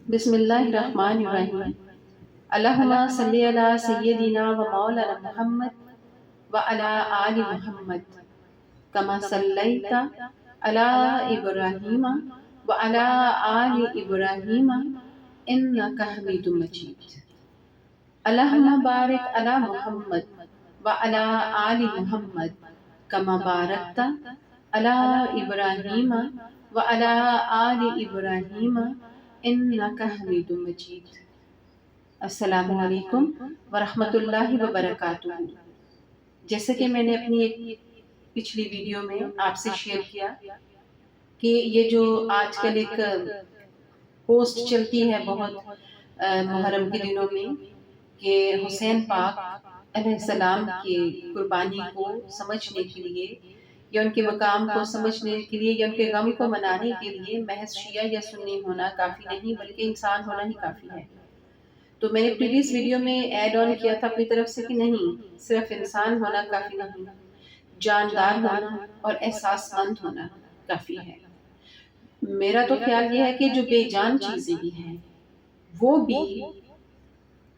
بسم اللہ الرحمن الرحیم۔ اللہم صلی علی سیدنا و مولانا محمد و علی آل محمد کما صلیت علی ابراہیم و علی آل ابراہیم انک حمید مجید۔ اللہم بارک علی محمد و علی آل محمد کما بارکت علی ابراہیم و علی آل ابراہیم انک حمید مجید۔ السلام علیکم ورحمۃ اللہ وبرکاتہ۔ جیسے کہ میں نے اپنی ایک پچھلی ویڈیو میں آپ سے شیئر کیا کہ یہ جو آج کل ایک پوسٹ چلتی ہے بہت محرم کے دنوں میں کہ حسین پاک علیہ السلام کی قربانی کو سمجھنے کے لیے یا ان کے مقام کو سمجھنے کے لیے یا ان کے غم کو منانے کے لیے محض شیعہ یا سنی ہونا کافی نہیں بلکہ انسان ہونا ہی کافی ہے۔ تو میں نے پریویس ویڈیو میں ایڈ آن کیا تھا اپنی طرف سے کہ نہیں، صرف انسان ہونا کافی نہیں، جاندار ہونا اور احساس مند ہونا کافی ہے۔ میرا تو خیال یہ ہے کہ جو بے جان چیزیں بھی ہیں وہ بھی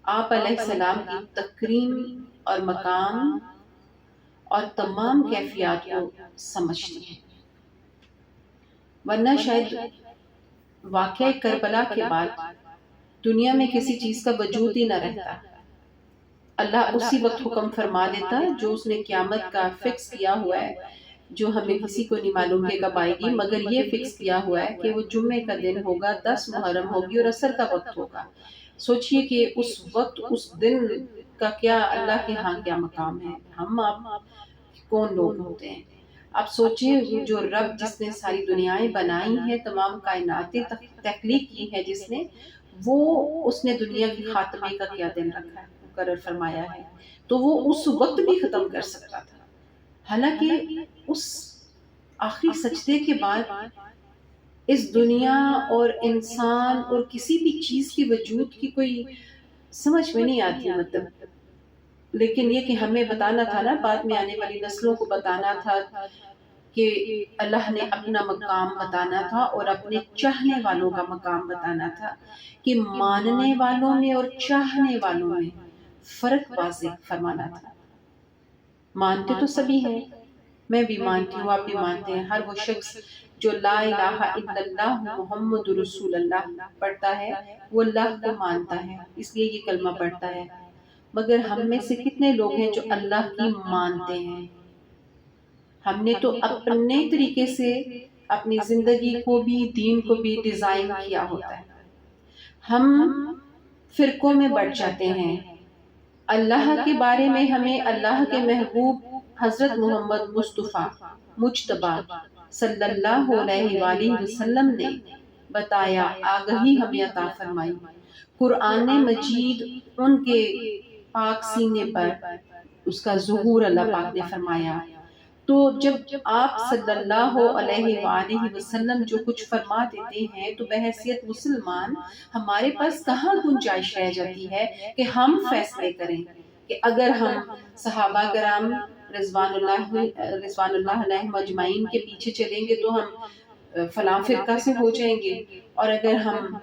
آپ علیہ السلام کی تکریم اور مقام اور تمام کیفیات کو سمجھتی ہیں، ورنہ شاید واقعہ کربلا کے بعد دنیا میں کسی چیز کا وجود ہی نہ رہتا۔ اللہ اسی وقت حکم فرما دیتا جو اس نے قیامت کا فکس کیا ہوا ہے، جو ہمیں کسی کو نہیں معلوم کہ کب آئے گی، مگر یہ فکس کیا ہوا ہے کہ وہ جمعے کا دن ہوگا، 10 محرم ہوگی اور عصر کا وقت ہوگا۔ سوچئے کہ اس وقت اس دن کا کیا اللہ کے ہاں کیا مقام ہے، ہم آپ کون لوگ ہوتے ہیں۔ آپ سوچیں جو رب جس نے ساری دنیایں بنائی ہیں، تمام کائناتیں تخلیق کی ہے جس نے، وہ اس نے دنیا کی خاتمے کا کیا دن رکھا ہے، مقرر فرمایا ہے، تو وہ اس وقت بھی ختم کر سکتا تھا۔ حالانکہ اس آخری سجدے کے بعد اس دنیا اور انسان اور کسی بھی چیز کی وجود کی کوئی سمجھ میں نہیں آتی، مطلب لیکن یہ کہ ہمیں بتانا تھا نا، بعد میں آنے والی نسلوں کو بتانا تھا کہ اللہ نے اپنا مقام بتانا تھا اور اپنے چاہنے والوں کا مقام بتانا تھا، کہ ماننے والوں میں اور چاہنے والوں میں فرق واضح فرمانا تھا۔ مانتے تو سبھی ہیں، میں بھی مانتی ہوں، آپ بھی مانتے ہیں، ہر وہ شخص جو لا الہ الا اللہ محمد رسول اللہ پڑھتا ہے وہ اللہ کو مانتا ہے، اس لیے یہ کلمہ پڑھتا ہے۔ مگر ہم میں سے کتنے لوگ ہیں جو اللہ کی مانتے ہیں؟ ہم نے تو اپنے طریقے سے اپنی زندگی کو بھی دین کو بھی ڈیزائن کیا ہوتا ہے۔ ہم فرقوں میں بٹ جاتے ہیں۔ اللہ کے بارے میں ہمیں اللہ کے محبوب حضرت محمد مصطفیٰ مجتبیٰ صلی اللہ علیہ وآلہ وسلم نے بتایا، آگہی ہمیں عطا فرمائی۔ قرآن مجید ان کے پاک سینے پر اس کا ظہور اللہ پاک نے فرمایا۔ تو جب آپ صلی اللہ علیہ وآلہ وسلم جو کچھ فرما دیتے ہیں تو بحیثیت مسلمان ہمارے پاس کہاں گنجائش رہ جاتی ہے کہ ہم فیصلے کریں کہ اگر ہم صحابہ کرام رضوان اللہ علیہم اجمعین کے پیچھے چلیں گے تو ہم فلاں فرقہ سے ہو جائیں گے، اور اگر ہم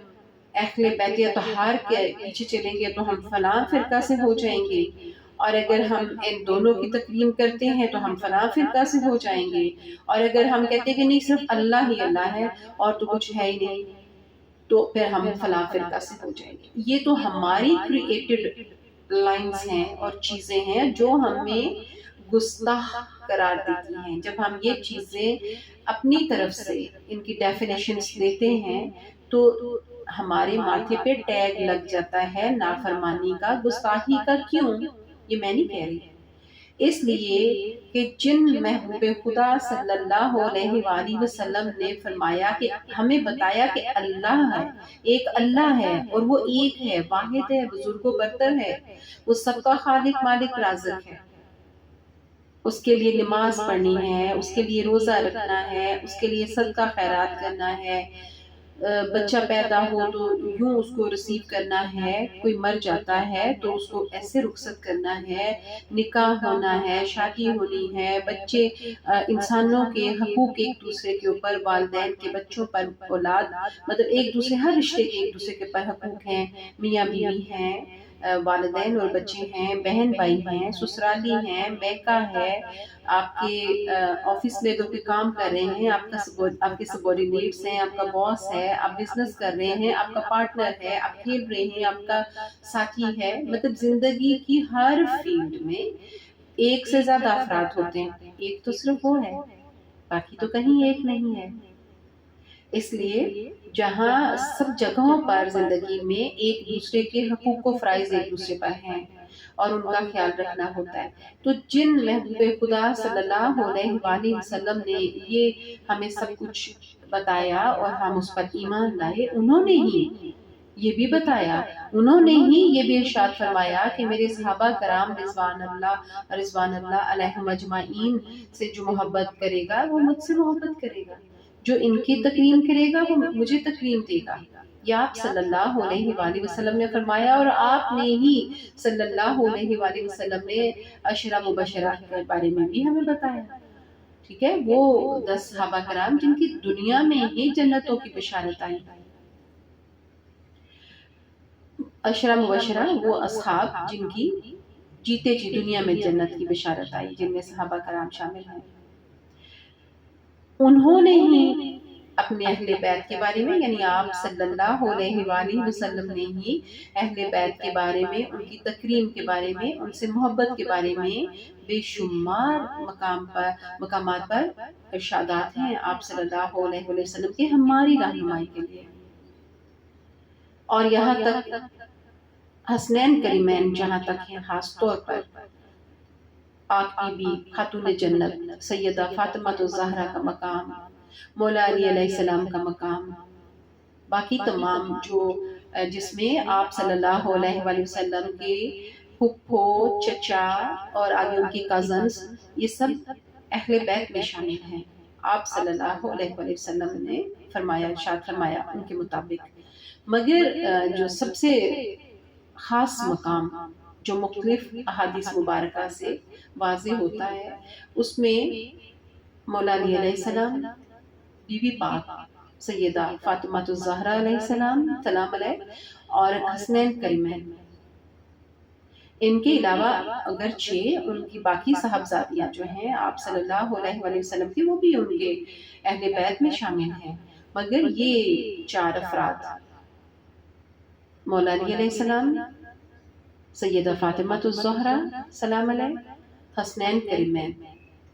اہل بیت اطہار کے پیچھے چلیں گے تو ہم فلاں فرقہ سے ہو جائیں گے، اور اگر ہم ان دونوں کی تکریم کرتے ہیں تو ہم فلاں فرقہ سے ہو جائیں گے، اور اگر ہم کہتے ہیں کہ نہیں صرف اللہ ہی اللہ ہے اور تو کچھ ہے ہی نہیں تو پھر ہم فلاں فرقہ سے ہو جائیں گے۔ یہ تو ہماری کریٹڈ لائنز ہیں اور چیزیں ہیں جو ہمیں گستاخ قرار دیتی ہیں۔ جب ہم یہ چیزیں اپنی طرف سے ان کی ڈیفینیشنز دیتے ہیں تو ہمارے ماتھے پہ ٹیگ لگ جاتا ہے نافرمانی کا، گستاخی کا۔ کیوں؟ یہ میں نہیں کہہ رہی، اس لیے کہ جن محبوب خدا صلی اللہ علیہ وآلہ وسلم نے فرمایا کہ ہمیں بتایا کہ اللہ ہے، ایک اللہ ہے اور وہ ایک ہے، واحد ہے، بزرگ و برتر ہے، وہ سب کا خالق مالک رازق ہے۔ اس کے لیے نماز پڑھنی ہے، اس کے لیے روزہ رکھنا ہے، اس کے لیے صدقہ خیرات کرنا ہے، بچہ پیدا ہو تو یوں اس کو ریسیو کرنا ہے، کوئی مر جاتا ہے تو اس کو ایسے رخصت کرنا ہے، نکاح ہونا ہے، شادی ہونی ہے، بچے انسانوں کے حقوق ایک دوسرے کے اوپر، والدین کے بچوں پر، اولاد مطلب ایک دوسرے، ہر رشتے کے ایک دوسرے کے پر حقوق ہیں، میاں بیوی ہیں، والدین اور بچے ہیں، بہن بھائی ہیں، سسرالی ہیں، میکا ہے، آپ کے آفس میں جو بھی کام کر رہے ہیں، آپ کے سبارڈینیٹس ہیں، آپ کا باس ہے، آپ بزنس کر رہے ہیں، آپ کا پارٹنر ہے، آپ کھیل رہے ہیں، آپ کا ساتھی ہے، مطلب زندگی کی ہر فیلڈ میں ایک سے زیادہ افراد ہوتے ہیں، ایک تو صرف وہ ہے، باقی تو کہیں ایک نہیں ہے۔ اس لیے جہاں سب جگہوں پر زندگی میں ایک دوسرے کے حقوق و فرائض ایک دوسرے پر ہیں اور ان کا خیال رکھنا ہوتا ہے، تو جن محبوب خدا صلی اللہ علیہ وآلہ وسلم نے یہ ہمیں سب کچھ بتایا اور ہم اس پر ایمان لائے، انہوں نے ہی یہ بھی بتایا، انہوں نے ہی یہ بھی ارشاد فرمایا کہ میرے صحابہ کرام رضوان اللہ علیہم اجمعین سے جو محبت کرے گا وہ مجھ سے محبت کرے گا، جو ان کی تکریم کرے گا وہ مجھے تکریم دے گا۔ یہ آپ صلی اللہ علیہ وآلہ وسلم نے فرمایا، اور آپ نے ہی صلی اللہ علیہ وآلہ وسلم نے عشرہ مبشرات کے بارے میں بھی ہمیں بتایا، ٹھیک ہے، وہ 10 صحابہ کرام جن کی دنیا میں ہی جنتوں کی بشارت آئی۔ عشرہ مبشرہ وہ اصحاب جن کی جیتے جی دنیا میں جنت کی بشارت آئی، جن میں صحابہ کرام شامل ہیں، انہوں نے ہی اپنے اہل بیت کے بارے میں، یعنی آپ صلی اللہ علیہ وآلہ وسلم نے ہی اہل بیت کے بارے میں، ان کی تکریم کے بارے میں، ان سے محبت کے بارے میں بے شمار مقامات پر ارشادات ہیں آپ صلی اللہ علیہ وسلم کے ہماری رہنمائی کے لیے، اور یہاں تک حسنین کریمین جہاں تک ہیں، خاص طور پر پاک بی بی خاتون جنت سیدہ فاطمہ الزہرا کا مقام، مولا علی علیہ السلام کا مقام، باقی تمام جو جس میں آپ صلی اللہ علیہ وآلہ وسلم کے پھپھو، چچا اور آگے ان کی کزنز، یہ سب اہل بیت میں شامل ہیں۔ آپ صلی اللہ علیہ وآلہ وسلم نے فرمایا، ارشاد فرمایا ان کے مطابق، مگر جو سب سے خاص مقام جو مختلف احادیث مبارکہ سے واضح ہوتا ہے، اس میں مولا علی علیہ السلام، بی بی پاک سیدہ فاطمہ الزہرا علیہ السلام سلام علیہ، اور حسنین کریمین، ان کے علاوہ اگرچہ ان کی باقی صاحبزادیاں جو ہیں آپ صلی اللہ علیہ وآلہ وسلم کی، وہ بھی ان کے اہل بیت میں شامل ہیں، مگر یہ 4 افراد مولا علی علیہ السلام، سیدہ فاطمہ الزہرا سلام علیہ، حسنین کریمین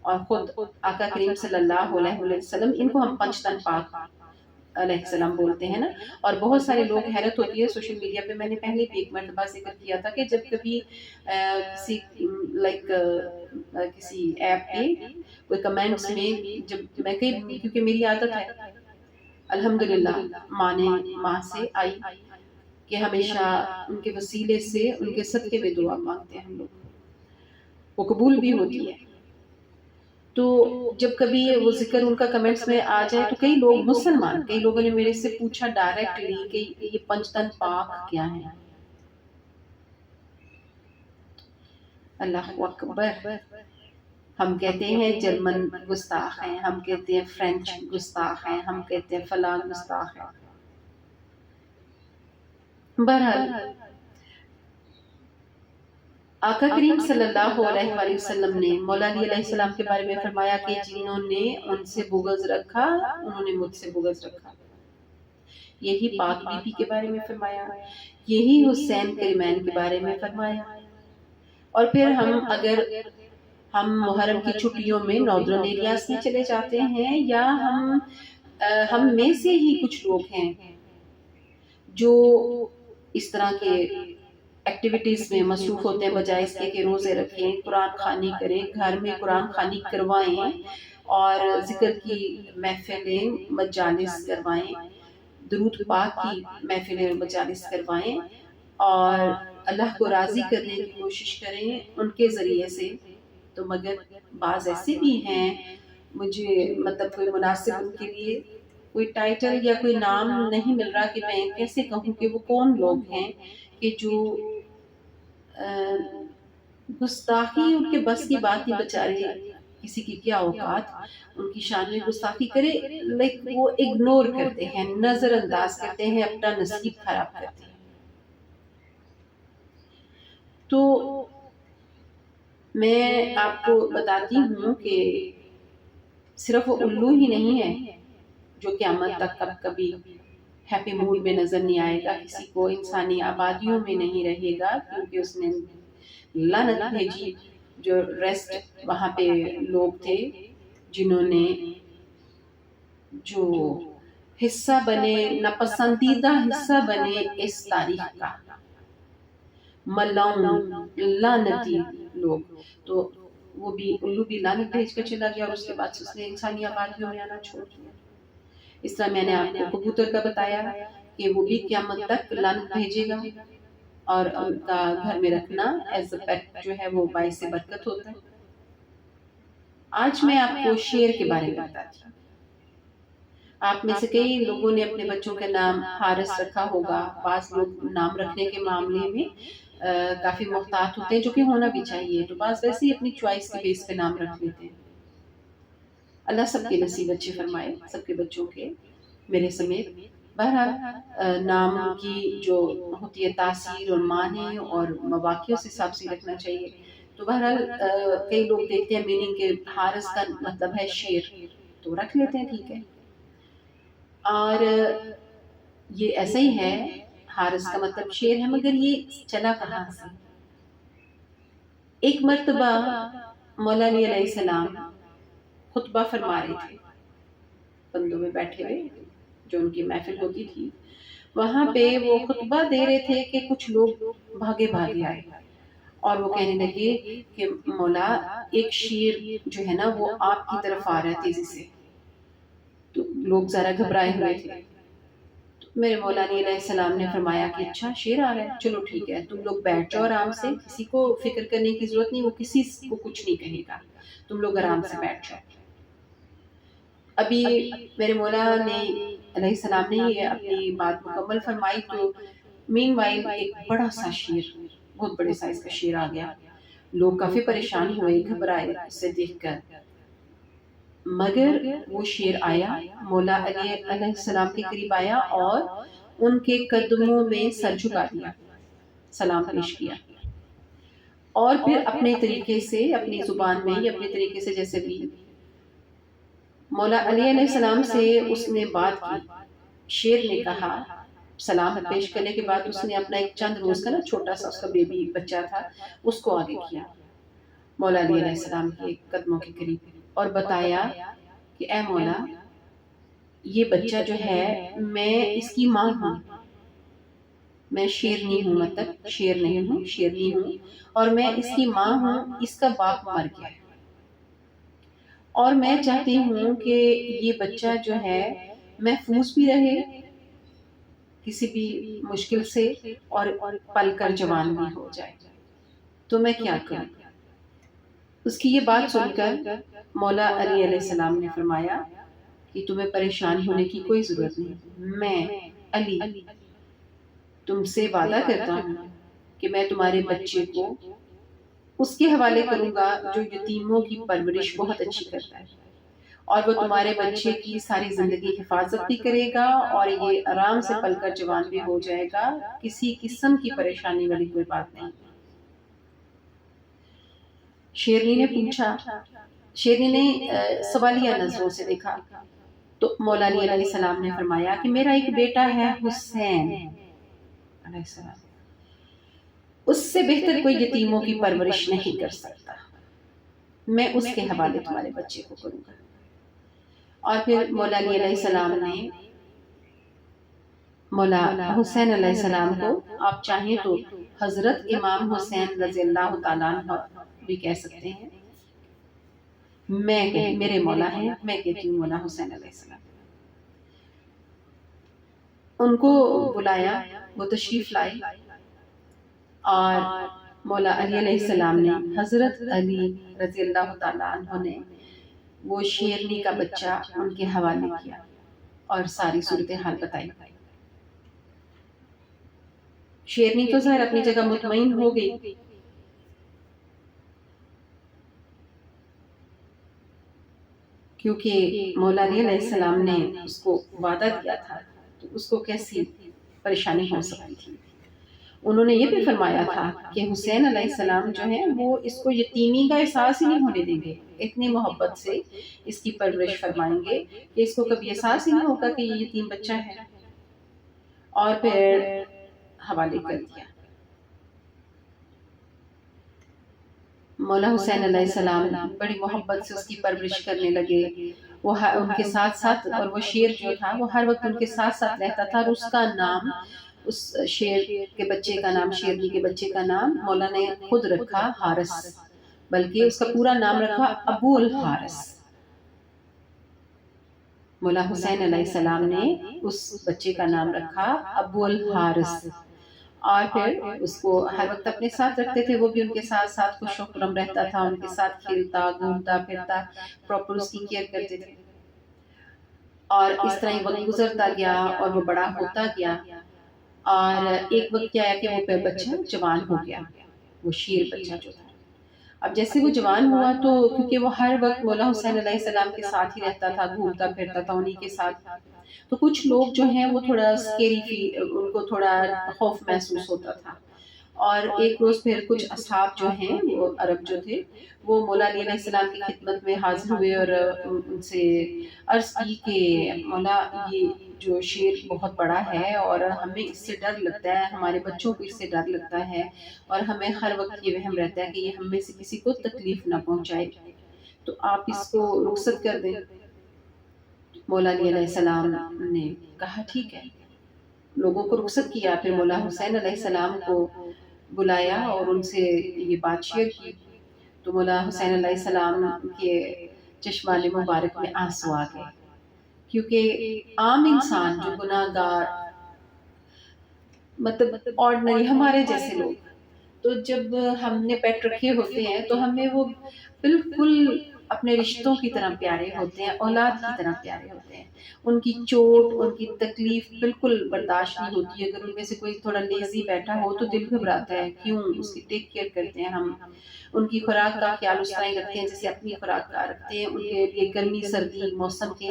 اور خود آقا کریم صلی اللہ علیہ وسلم، ان کو ہم پنج تن پاک علیہ السلام بولتے ہیں نا، اور بہت سارے لوگ، حیرت ہوتی ہے سوشل میڈیا پہ، میں نے پہلے بھی ایک مرتبہ ذکر کیا تھا کہ جب کبھی کسی کسی ایپ پہ کوئی کمنٹس میں، جب میں کیونکہ میری عادت ہے الحمدللہ ماں سے آئی کہ ہمیشہ ان کے وسیلے سے، ان کے صدقے میں دعا مانگتے ہیں ہم لوگ، وہ قبول بھی ہوتی ہے، تو جب کبھی وہ ذکر ان کا کمنٹس میں آ جائے تو کئی لوگ مسلمان، کئی لوگوں نے میرے سے پوچھا ڈائریکٹلی کہ یہ پنجتن پاک کیا ہے۔ اللہ اکبر، ہم کہتے ہیں جرمن گستاخ ہیں، ہم کہتے ہیں فرینچ گستاخ ہیں، ہم کہتے ہیں فلاں گستاخ ہیں، بہرحال آقا کریم صلی اللہ علیہ وآلہ وسلم نے مولا علی علیہ السلام کے بارے میں فرمایا کہ جنہوں نے ان سے بغض رکھا انہوں نے مجھ سے بغض رکھا، یہی پاک بی بی کے بارے میں فرمایا، یہی حسین کریمین کے بارے میں فرمایا، اور پھر اگر ہم محرم کی چھٹیوں میں ناردرن ایریاز میں چلے جاتے ہیں، یا ہم میں سے ہی کچھ لوگ ہیں جو اس طرح کے ایکٹیویٹیز میں مصروف ہوتے ہیں، بجائے اس کے کہ روزے رکھیں، قرآن خوانی کریں، گھر میں قرآن خوانی کروائیں اور ذکر کی محفلیں مجالس کروائیں، درود پاک کی محفلیں مجالس کروائیں، اور اللہ کو راضی کرنے کی کوشش کریں ان کے ذریعے سے، تو مگر بعض ایسے بھی ہیں، مجھے مطلب کوئی مناسب ان کے لیے کوئی ٹائٹل یا کوئی نام نہیں مل رہا کہ میں کیسے کہوں کہ وہ کون لوگ ہیں کہ جو گستاخی ان کے بس کی بات نہیں، بچارے کسی کی کیا اوقات ان کی شان میں گستاخی کرے، وہ اگنور کرتے ہیں، نظر انداز کرتے ہیں، اپنا نصیب خراب کرتے ہیں۔ تو میں آپ کو بتاتی ہوں کہ صرف وہ الو ہی نہیں ہے جو قیامت تک کبھی ہیپی موڈ میں نظر نہیں آئے گا کسی کو، انسانی آبادیوں میں نہیں رہے گا، کیونکہ اس نے لعنت بھیجی۔ جو ریسٹ وہاں پہ لوگ تھے جنہوں نے جو حصہ بنے، ناپسندیدہ حصہ بنے اس تاریخ کا، ملعون لعنتی لوگ، تو وہ بھی الو بھی لعنت بھیج کر چلا گیا، اور اس کے بعد اس نے انسانی آبادیوں میں آنا چھوڑ دیا۔ اس طرح میں نے آپ کو کبوتر کا بتایا کہ وہ بھی قیامت تک لعنت بھیجے گا، اور ان کا گھر میں رکھنا ایز اے پیٹ جو ہے وہ باعث برکت ہوتا ہے۔ آج میں آپ کو شیر کے بارے میں بتاتی ہوں۔ آپ میں سے کئی لوگوں نے اپنے بچوں کا نام حارث رکھا ہوگا۔ بعض لوگ نام رکھنے کے معاملے میں کافی محتاط ہوتے ہیں، جو کہ ہونا بھی چاہیے، تو بعض ویسے ہی اپنی چوائس کے بیس پہ نام رکھ لیتے ہیں۔ اللہ سب کے نصیب اچھے فرمائے، سب کے بچوں کے، میرے سمیت۔ بہرحال نام کی جو ہوتی ہے تاثیر اور معنی اور مواقع اس حساب سے رکھنا چاہیے۔ تو بہرحال کئی لوگ دیکھتے ہیں میننگ کہ حارث کا مطلب ہے شیر، تو رکھ لیتے ہیں، ٹھیک ہے۔ اور یہ ایسا ہی ہے، حارث کا مطلب شیر ہے، مگر یہ چلا کہاں سے؟ ایک مرتبہ مولا علی علیہ السلام خطبہ فرما رہے تھے، بندوں میں بیٹھے ہوئے جو ان کی محفل ہوتی تھی، وہاں پہ وہ خطبہ دے رہے تھے کہ کچھ لوگ بھاگے بھاگے آئے، اور وہ کہنے لگے کہ مولا ایک شیر جو ہے نا وہ آپ کی طرف آ رہا ہے تیزی سے۔ تو لوگ ذرا گھبرائے ہوئے تھے، میرے مولا علی علیہ السلام نے فرمایا کہ اچھا شیر آ رہا ہے، چلو ٹھیک ہے، تم لوگ بیٹھ جاؤ آرام سے، کسی کو فکر کرنے کی ضرورت نہیں، وہ کسی کو کچھ نہیں کہے گا، تم لوگ آرام سے بیٹھ جاؤ۔ ابھی میرے مولا نے علیہ السلام نے یہ اپنی بات مکمل فرمائی تو مین وائل ایک بڑا سا شیر، بہت بڑے سائز کا شیر آ گیا۔ لوگ کافی پریشان ہوئے، گھبرائے اسے دیکھ کر، مگر وہ شیر آیا، مولا علی علیہ السلام کے قریب آیا اور ان کے قدموں میں سر جھکا دیا، سلام پیش کیا، اور پھر اپنے طریقے سے، اپنی زبان میں یا اپنے طریقے سے جیسے بھی مولا علی علیہ السلام سے اس نے بات کی۔ شیر نے کہا، سلام پیش کرنے کے بعد اس نے اپنا ایک چند روز کا نا چھوٹا سا اس کا بیبی بچہ تھا، اس کو آگے کیا مولا علی علیہ السلام کے قدموں کے قریب، اور بتایا کہ اے مولا، یہ بچہ جو ہے میں اس کی ماں ہوں، میں شیرنی ہوں، مطلب شیر نہیں ہوں، شیرنی ہوں، اور میں اس کی ماں ہوں، اس کا باپ مر گیا ہے، اور میں چاہتی ہوں کہ یہ بچہ جو ہے محفوظ بھی رہے کسی بھی مشکل سے، اور پل کر جوان بھی ہو جائے، تو میں کیا کروں؟ اس کی یہ بات سن کر مولا علی علیہ السلام نے فرمایا کہ تمہیں پریشان ہونے کی کوئی ضرورت نہیں، میں علی تم سے وعدہ کرتا ہوں کہ میں تمہارے بچے کو اس کے حوالے کروں گا جو یتیموں کی پرورش بہت اچھی کرتا ہے، اور وہ تمہارے بچے کی ساری زندگی حفاظت بھی کرے گا، اور یہ آرام سے پل کر جوان بھی ہو جائے گا، کسی قسم کی پریشانی والی کوئی بات نہیں۔ شیرنی نے پوچھا، شیرنی نے سوالیہ نظروں سے دیکھا، تو مولا علی علیہ السلام نے فرمایا کہ میرا ایک بیٹا ہے حسین علیہ السلام، اس سے بہتر کوئی یتیموں کی پرورش نہیں کر سکتا، میں اس کے حوالے تمہارے بچے کو کروں گا۔ اور پھر مولا علی علیہ السلام نے مولا حسین علیہ السلام کو، آپ چاہیں تو حضرت امام حسین رضی اللہ تعالیٰ عنہ بھی کہہ سکتے ہیں، میرے مولا ہیں، میں کہتی ہوں مولا حسین علیہ السلام، ان کو بلایا، وہ تشریف لائی، اور مولا علی علیہ السلام نے، حضرت علی رضی اللہ تعالیٰ عنہ نے وہ شیرنی کا بچہ ان کے حوالے کیا، اور ساری صورتحال بتائی. شیرنی تو ظاہر اپنی جگہ مطمئن ہو گئی، کیونکہ مولا علی علیہ السلام نے اس کو وعدہ دیا تھا، تو اس کو کیسی پریشانی ہو سکتی تھی. انہوں نے یہ بھی فرمایا تھا کہ حسین علیہ السلام جو ہیں وہ اس کو یتیمی کا احساس ہی نہیں ہونے دیں گے، اتنی محبت سے اس کی پرورش فرمائیں گے کہ اس کو کبھی احساس ہی نہیں ہوگا کہ یہ یتیم بچہ ہے. اور پھر حوالے کر دیا. مولا حسین علیہ السلام بڑی محبت سے اس کی پرورش کرنے لگے. وہ ان کے ساتھ ساتھ، اور وہ شیر جو تھا وہ ہر وقت ان کے ساتھ ساتھ رہتا تھا، اور اس کا نام، اس شیر کے بچے کا نام، شیرنی کے بچے کا نام مولا نے خود رکھا حارث، بلکہ اس کا پورا نام رکھا ابو الحارث. مولا حسین علیہ السلام نے اس بچے کا نام رکھا ابو الحارث. اور پھر اس کو ہر وقت اپنے ساتھ رکھتے تھے، وہ بھی ان کے ساتھ ساتھ خوش و خرم رہتا تھا، ان کے ساتھ کھیلتا گھومتا پھرتا، پراپر اس کی کیئر کرتے تھے. اور اس طرح ہی وقت گزرتا گیا اور وہ بڑا ہوتا گیا. اور ایک وقت کیا ہے کہ وہ بچہ جوان ہو گیا، وہ شیر بچہ جو تھا. اب جیسے وہ جوان ہوا تو کیونکہ وہ ہر وقت مولا حسین علیہ السلام کے ساتھ ہی رہتا تھا، گھومتا پھرتا تھا انہی کے ساتھ، تو کچھ لوگ جو ہیں وہ تھوڑا سکیری، ان کو تھوڑا خوف محسوس ہوتا تھا. اور ایک روز پھر کچھ اصحاب جو ہیں وہ عرب جو تھے وہ مولا علی علیہ السلام کی خدمت میں حاضر ہوئے اور ان سے عرض کی کہ مولا یہ جو شیر بہت بڑا ہے اور ہمیں اس سے ڈر لگتا ہے، ہمارے بچوں کو اس سے ڈر لگتا ہے، اور ہمیں ہر وقت یہ وہم رہتا ہے کہ یہ ہم میں سے کسی کو تکلیف نہ پہنچائے، تو آپ اس کو رخصت کر دیں. مولا علی علیہ السلام نے کہا ٹھیک ہے، لوگوں کو رخصت کیا. پھر مولا حسین علیہ السلام کو بلایا اور ان سے یہ بات شیئر کی. تو مولا حسین علیہ السلام کے چشمان مبارک میں آنسو آ گئے، کیونکہ عام انسان جو گناہ گار، مطلب آرڈنری ہمارے جیسے لوگ، تو جب ہم نے پیٹ رکھے ہوتے ہیں تو ہمیں وہ بالکل اپنے رشتوں کی طرح پیارے ہوتے ہیں، اولاد کی طرح پیارے ہوتے ہیں. ان کی چوٹ، ان کی تکلیف بالکل برداشت نہیں ہوتی. اگر ان میں سے کوئی تھوڑا لیزی بیٹھا ہو تو دل گھبراتا ہے، کیوں اس کی ٹیک کیئر کرتے ہیں ہم. ان کی خوراک کا خیال اس طرح رکھتے ہیں جیسے اپنی خوراک کا رکھتے ہیں. ان کے لیے گرمی سردی موسم کے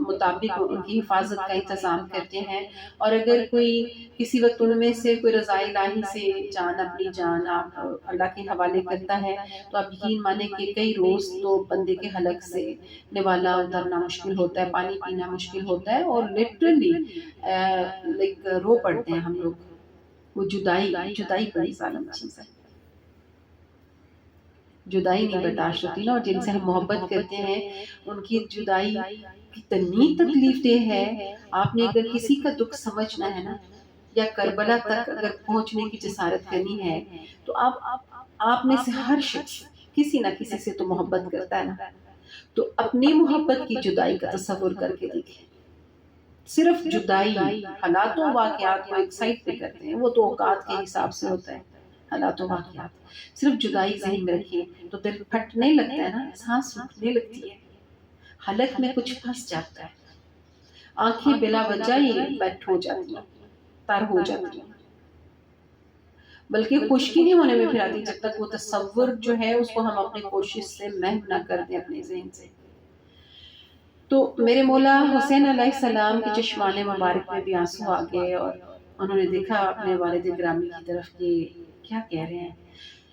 مطابق ان کی حفاظت کا انتظام کرتے ہیں. اور اگر کوئی کسی وقت ان میں سے کوئی رضائے الہی سے جان، اپنی جان آپ اللہ کے حوالے کرتا ہے تو آپ یقین مانیں کہ کئی روز تو بندے کے حلق سے نوالا اترنا مشکل ہوتا ہے، پانی پینا مشکل ہوتا ہے، اور لٹرلی رو پڑتے ہیں ہم لوگ. وہ جدائی بڑی ظالم چیز ہے، جدائی نہیں برداشت ہوتی نا. اور جن سے ہم محبت کرتے ہیں ان کی جدائی کتنی تکلیف دہ ہے. آپ نے اگر کسی کا دکھ سمجھنا ہے نا، یا کربلا تک اگر پہنچنے کی جسارت کرنی ہے، تو آپ میں سے ہر شخص کسی نہ کسی سے تو محبت کرتا ہے نا. تو اپنی محبت کی جدائی کا تصور کر کے دیکھیں. صرف جدائی، حالات و واقعات کو ایک سائڈ پہ کرتے ہیں، وہ تو اوقات کے حساب سے ہوتا ہے، حالات و واقعات. صرف جدائی ذہن میں رکھیے تو دل پھٹنے لگتا ہے نا، سانس رکنے لگتی ہے، حلق میں کچھ پھنس جاتا ہے، آنکھیں بلا وجہ ہی بیٹھ ہو جاتی ہیں، تر ہو جاتی ہیں، بلکہ خشکی نہیں ہونے میں پھر آتی جب تک وہ تصور جو ہے اس کو ہم اپنی کوشش سے محو نہ کر دیں اپنے ذہن سے. تو میرے مولا حسین علیہ السلام کے چشمان مبارک میں بھی آنسو آ گئے، اور انہوں نے دیکھا اپنے والد گرامی کی طرف کہ کیا کہہ رہے ہیں.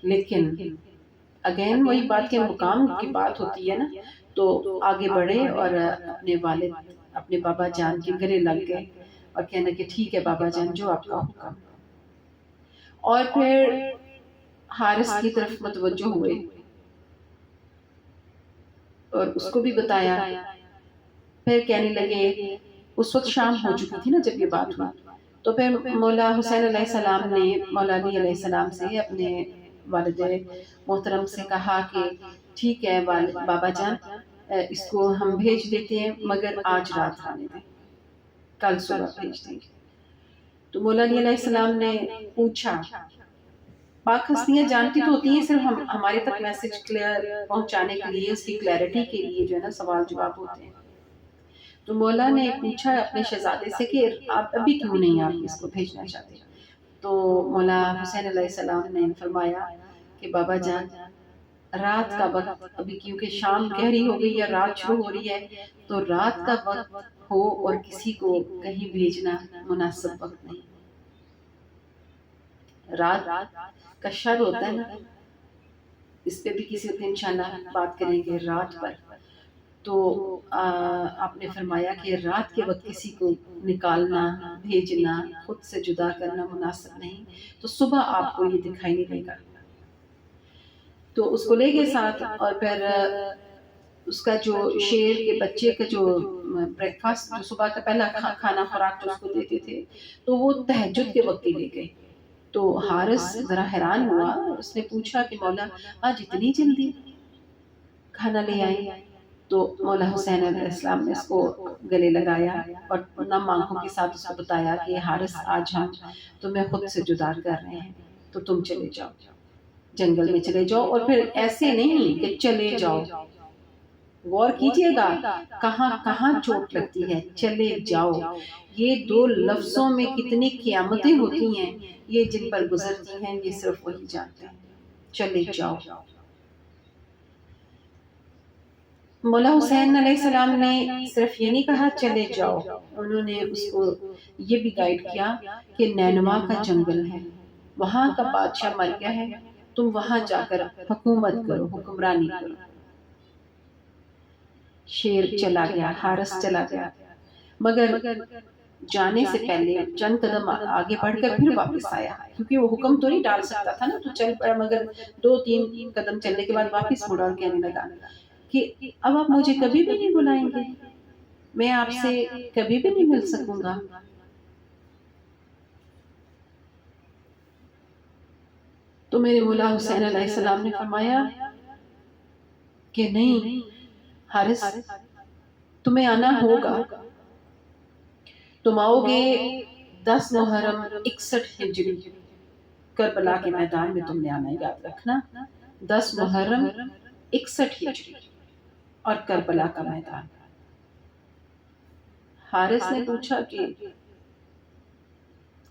لیکن اگین وہی بات کے مقام کی بات ہوتی ہے نا، تو آگے بڑھے اور اپنے والد، اپنے بابا جان کے گلے لگ گئے اور کہنا کہ ٹھیک ہے بابا جان، جو آپ کا حکم. اور پھر حارث کی طرف متوجہ ہوئے اور اس کو بھی بتایا. پھر کہنے لگے، اس وقت شام ہو چکی تھی نا جب یہ بات ہوئی، تو پھر مولا حسین علیہ السلام نے مولا علی علیہ السلام سے، اپنے والد محترم سے کہا کہ ٹھیک ہے بابا جان، اس کو ہم بھیج دیتے ہیں، مگر آج رات آنے دیں، کل صبح بھیج دیں گے. تو مولا علی علیہ السلام نے پوچھا، پاک ہستیاں جانتی تو ہوتی ہیں، صرف ہمارے تک میسج کلیئر پہنچانے کے لیے، اس کی کلیئرٹی کے لیے جو ہے نا سوال جواب ہوتے ہیں. تو مولا نے پوچھا اپنے شہزادے سے کہ آپ ابھی کیوں نہیں آپ اس کو بھیجنا چاہتے؟ تو مولا حسین علیہ السلام نے فرمایا کہ بابا جان، رات کا وقت ابھی کیونکہ شام گہری ہو گئی ہے، رات شروع ہو رہی ہے، تو رات کا وقت ہو اور کسی کو کہیں بھیجنا مناسب وقت نہیں۔ رات کا شر ہوتا ہے نا، اس پہ بھی کسی دن انشاءاللہ بات کریں گے رات پر۔ تو آپ نے فرمایا کہ رات کے وقت کسی کو نکالنا، بھیجنا، خود سے جدا کرنا مناسب نہیں، تو صبح آپ کو یہ دکھائی نہیں دے گا۔ تو اس کو لے گئے ساتھ، اور پھر اس کا جو شیر کے بچے کا جو بریک فاسٹ، جو صبح کا پہلا کھانا خوراک جو اس کو دیتے تھے، تو وہ تہجد کے وقت ہی لے گئے۔ تو حارث ذرا حیران ہوا، اس نے پوچھا کہ مولا آج اتنی جلدی کھانا لے آئے؟ تو مولا حسین علیہ السلام نے اس کو گلے لگایا اور نم آنکھوں کے ساتھ اس کو بتایا کہ حارث آج ہم تمہیں خود سے جدا کر رہے ہیں، تو تم چلے جاؤ، جنگل میں چلے جاؤ، اور پھر ایسے نہیں کہ چلے جاؤ، غور کیجئے گا کہاں کہاں چوٹ لگتی ہے، چلے جاؤ۔ یہ دو لفظوں میں کتنی قیامتیں ہوتی ہیں، یہ جن پر گزرتی ہیں یہ صرف وہی جانتے ہیں۔ چلے جاؤ۔ مولا حسین علیہ السلام نے صرف یہ نہیں کہا چلے جاؤ، انہوں نے اس کو یہ بھی گائیڈ کیا کہ نینوا کا جنگل ہے، وہاں کا بادشاہ مر گیا ہے، تم وہاں جا کر حکومت کرو، حکمرانی کرو۔ شیر چلا گیا، حارث چلا گیا، مگر جانے سے پہلے چند قدم آگے بڑھ کر پھر واپس آیا، کیونکہ وہ حکم تو نہیں ڈال سکتا تھا نا، تو چل پڑا، مگر 2-3 قدم چلنے کے بعد واپس مڑا اور کہنے لگا کہ اب آپ مجھے کبھی بھی نہیں بلائیں گے، میں آپ سے کبھی بھی نہیں مل سکوں گا۔ تو میرے مولا حسین علیہ السلام نے فرمایا کہ نہیں حارث، تمہیں آنا ہوگا، تم آؤ گے 10 محرم 61 ہجری، کربلا کے میدان میں تم نے آنا، یاد رکھنا، 10 محرم 61 ہجری اور کربلا کا میدان۔ حارث نے پوچھا کہ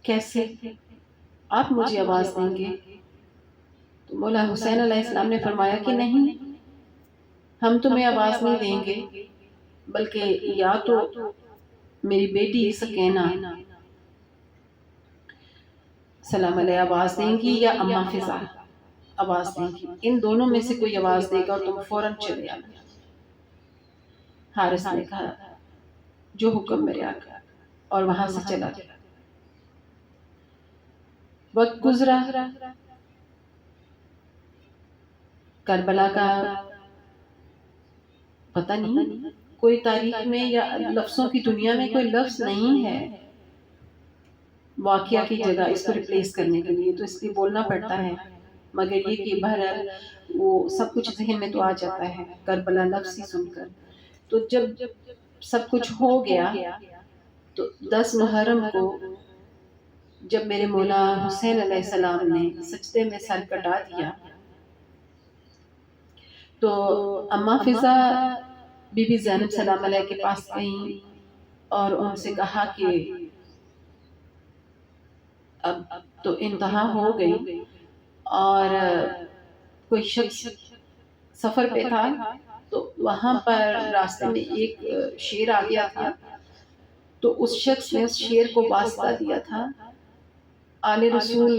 کیسے آپ مجھے آواز دیں گے؟ تو مولا حسین علیہ السلام نے فرمایا کہ نہیں، ہم تمہیں آواز نہیں دیں گے، بلکہ یا تو میری بیٹی سکینہ سلام علیہ آواز دیں گی، یا اماں فضا آواز دیں گی، ان دونوں میں سے کوئی آواز دے گا اور تم فوراً چلے آنا۔ حارث نے کہا جو حکم میرے آقا، اور وہاں سے چلا گیا۔ وقت گزرا، کربلا کا پتہ نہیں، کوئی تاریخ میں یا لفظوں کی دنیا میں کوئی لفظ نہیں ہے واقعہ کی جگہ اس کو ریپلیس کرنے کے لیے، تو اس لیے بولنا پڑتا ہے، مگر یہ کہ بہرحال وہ سب کچھ ذہن میں تو آ جاتا ہے کربلا لفظ ہی سن کر۔ تو جب سب کچھ ہو گیا تو 10 محرم کو جب میرے مولا حسین علیہ السلام نے سجدے میں سر کٹا دیا، تو اماں فضا بی بی زینب سلام علیہ کے پاس گئیں اور ان سے کہا کہ اب تو انتہا ہو گئی، اور کوئی شخص سفر پہ تھا، تو وہاں پر راستے میں ایک شیر آ گیا تھا، تو اس شخص نے اس شیر کو واسطہ دیا تھا آل رسول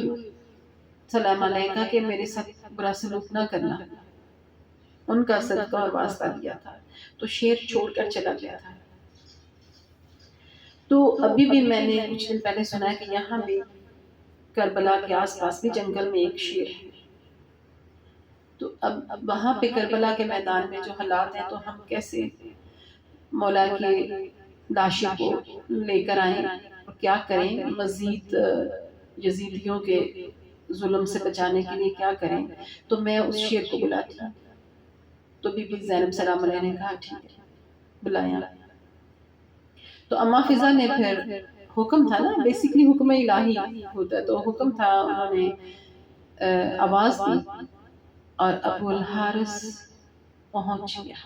سلام علیہ کا کہ میرے ساتھ برا سلوک نہ کرنا، ان کا صدقہ اور واسطہ دیا تھا، تو شیر چھوڑ کر چلا گیا تھا۔ تو ابھی بھی میں نے کچھ دن پہلے سنا ہے کہ یہاں بھی کربلا کے آس پاس بھی جنگل میں ایک شیر ہے، تو اب وہاں پہ کربلا کے میدان میں جو حالات ہیں، تو ہم کیسے مولا کی لاشوں کو لے کر آئیں اور کیا کریں، مزید یزیدیوں کے ظلم سے بچانے کے لیے کیا کریں؟ تو میں اس شیر کو بلاتی ہوں، تو بی بی زینب سلام علیہ نے کہا ٹھیک ہے، بلایا۔ تو اماں فضا نے پھر حکم تھا نا، بیسیکلی حکم الہی ہوتا ہے، تو حکم تھا، انہوں نے آواز دی اور ابو الحارث پہنچ گیا۔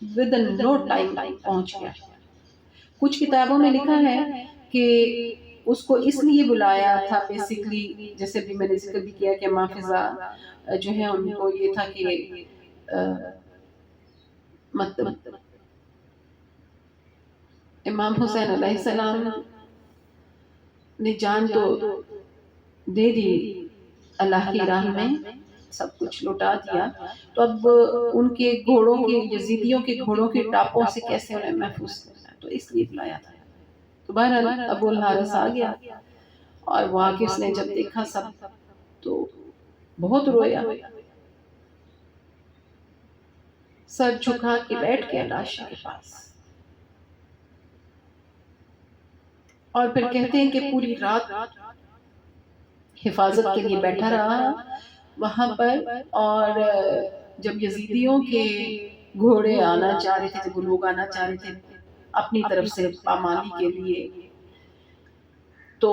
ود ان نو ٹائم پہنچ گیا۔ کچھ کتابوں میں لکھا ہے کہ اس کو اس لیے بلایا تھا بیسیکلی، جیسے بھی میں نے ذکر بھی کیا کہ محافظہ جو ہے ان کو یہ تھا کہ مطلب امام حسین علیہ السلام نے جان تو دے دی اللہ کی راہ میں، سب کچھ لوٹا دیا، تو اب ان کے گھوڑوں کے، یزیدیوں کے گھوڑوں کے ٹاپوں سے کیسے انہیں محفوظ کرنا ہے، تو اس لیے بلایا تھا۔ تو بہرحال ابو الحارث آ گیا اور وہ آ کے اس نے جب دیکھا سب تو بہت رویا، سر جھکا کے بیٹھ گیا لاش کے پاس، اور پھر کہتے ہیں کہ پوری رات حفاظت کے لیے بیٹھا رہا وہاں پر، اور جب یزیدیوں کے گھوڑے آنا چاہ رہے تھے، جب وہ لوگ آنا چاہ رہے تھے اپنی طرف سے پامانی کے لیے، تو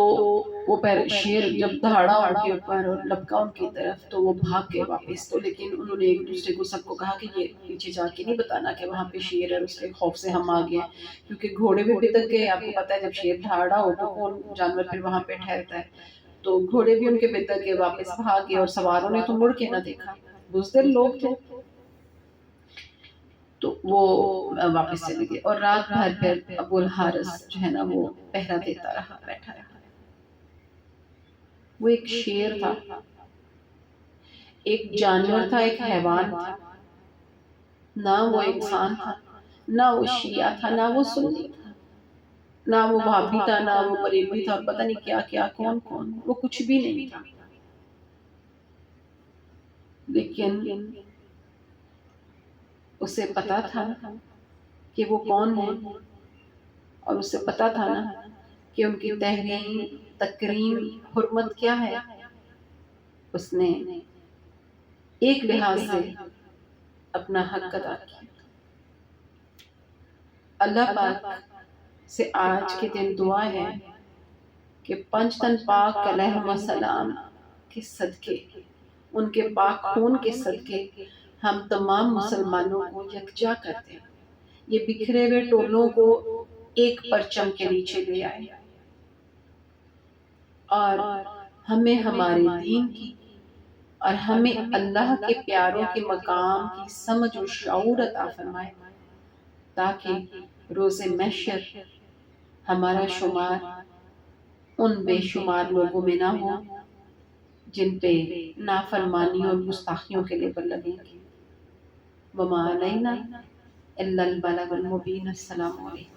وہ پیر شیر جب دہاڑا ان کے اوپر اور لپکا ان کی طرف تو وہ بھاگ گئے واپس، تو لیکن انہوں نے ایک دوسرے کو سب کو کہا کہ یہ پیچھے جا کے نہیں بتانا کہ وہاں پہ شیر ہے، اس کے خوف سے ہم آ گئے، کیونکہ گھوڑے بھی بتک گئے، آپ کو پتا ہے جب شیر دہاڑا ہو تو کون جانور پھر وہاں پہ ٹھہرتا ہے، تو گھوڑے بھی ان کے بتک گئے، واپس بھاگ گئے، اور سواروں نے تو مڑ کے نہ دیکھا، بزدل لوگ تھے، تو وہ واپس چلے گئے، اور رات بھر پھر ابو الحارث جو ہے نا وہ پہرا دیتا رہا، بیٹھا رہا۔ وہ ایک شیر تھا، ایک جانور تھا، ایک حیوان تھا، نہ وہ انسان تھا، نہ وہ شیعہ تھا، نہ وہ سنی تھا، نہ وہ وہابی تھا، نہ وہ بریلوی تھا، پتہ نہیں کیا کیا کون کون، وہ کچھ بھی نہیں تھا، لیکن اسے پتا تھا کہ وہ کون ہے، اور اسے پتا تھا نا کہ ان کی تحریم، تکریم، حرمت کیا ہے، اس نے ایک لحاظ سے اپنا حق ادا کیا۔ اللہ پاک سے آج کے دن دعا ہے کہ پنج تن پاک علیہ السلام کے صدقے، ان کے پاک خون کے صدقے ہم تمام مسلمانوں کو یکجا کر دیں، یہ بکھرے ہوئے ٹولوں کو ایک پرچم کے نیچے لے آئے، اور ہمیں ہمارے دین کی اور ہمیں اللہ کے پیاروں کے مقام کی سمجھ و شعور عطا فرمائے، تاکہ روز محشر ہمارا شمار ان بے شمار لوگوں میں نہ ہو جن پہ نافرمانیوں اور گستاخیوں کے لیبل لگیں گے۔ وما علینا الا البلاغ المبین۔ السلام علیکم۔